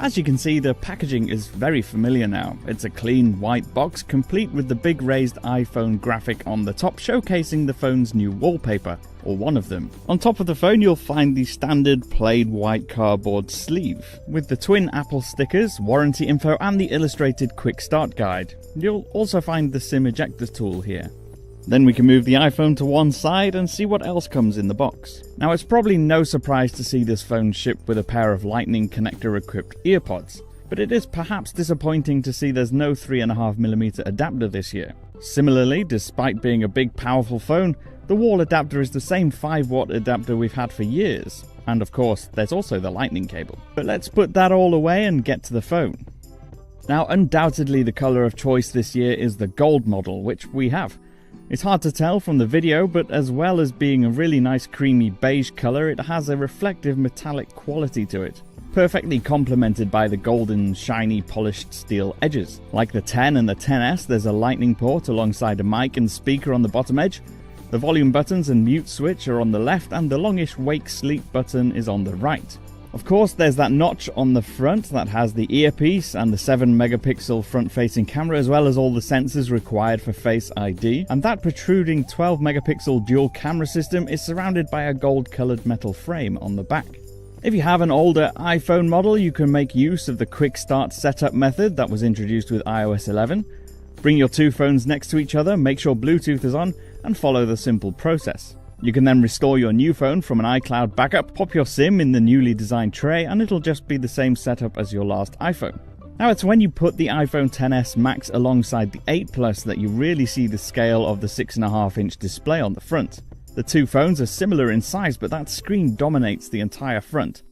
As you can see, the packaging is very familiar now. It's a clean white box complete with the big raised iPhone graphic on the top showcasing the phone's new wallpaper, or one of them. On top of the phone you'll find the standard plain white cardboard sleeve, with the twin Apple stickers, warranty info and the illustrated quick start guide. You'll also find the SIM ejector tool here. Then we can move the iPhone to one side and see what else comes in the box. Now it's probably no surprise to see this phone shipped with a pair of lightning connector equipped earpods, but it is perhaps disappointing to see there's no 3.5mm adapter this year. Similarly, despite being a big powerful phone, the wall adapter is the same 5-watt adapter we've had for years. And of course, there's also the lightning cable. But let's put that all away and get to the phone. Now undoubtedly the colour of choice this year is the gold model, which we have. It's hard to tell from the video, but as well as being a really nice creamy beige colour, it has a reflective metallic quality to it, perfectly complemented by the golden, shiny, polished steel edges. Like the 10 and the 10S, there's a lightning port alongside a mic and speaker on the bottom edge. The volume buttons and mute switch are on the left, and the longish wake sleep button is on the right. Of course, there's that notch on the front that has the earpiece and the 7-megapixel front-facing camera, as well as all the sensors required for Face ID. And that protruding 12-megapixel dual camera system is surrounded by a gold-colored metal frame on the back. If you have an older iPhone model, you can make use of the quick start setup method that was introduced with iOS 11. Bring your two phones next to each other, make sure Bluetooth is on, and follow the simple process. You can then restore your new phone from an iCloud backup, pop your SIM in the newly designed tray, and it'll just be the same setup as your last iPhone. Now it's when you put the iPhone XS Max alongside the 8 Plus that you really see the scale of the 6.5-inch display on the front. The two phones are similar in size, but that screen dominates the entire front.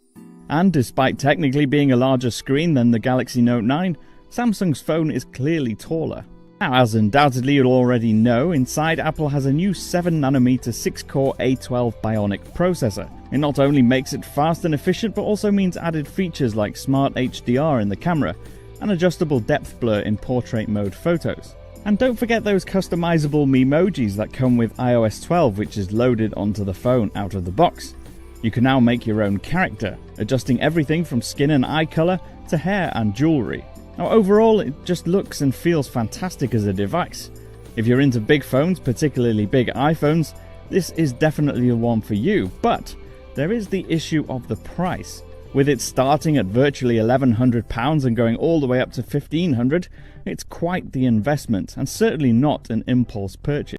And despite technically being a larger screen than the Galaxy Note 9, Samsung's phone is clearly taller. Now, as undoubtedly you'll already know, inside Apple has a new 7nm 6-core A12 Bionic processor. It not only makes it fast and efficient, but also means added features like Smart HDR in the camera and adjustable depth blur in portrait mode photos. And don't forget those customizable Memojis that come with iOS 12, which is loaded onto the phone out of the box. You can now make your own character, adjusting everything from skin and eye color to hair and jewelry. Now overall, it just looks and feels fantastic as a device. If you're into big phones, particularly big iPhones, this is definitely the one for you, but there is the issue of the price. With it starting at virtually £1,100 and going all the way up to £1,500, it's quite the investment and certainly not an impulse purchase.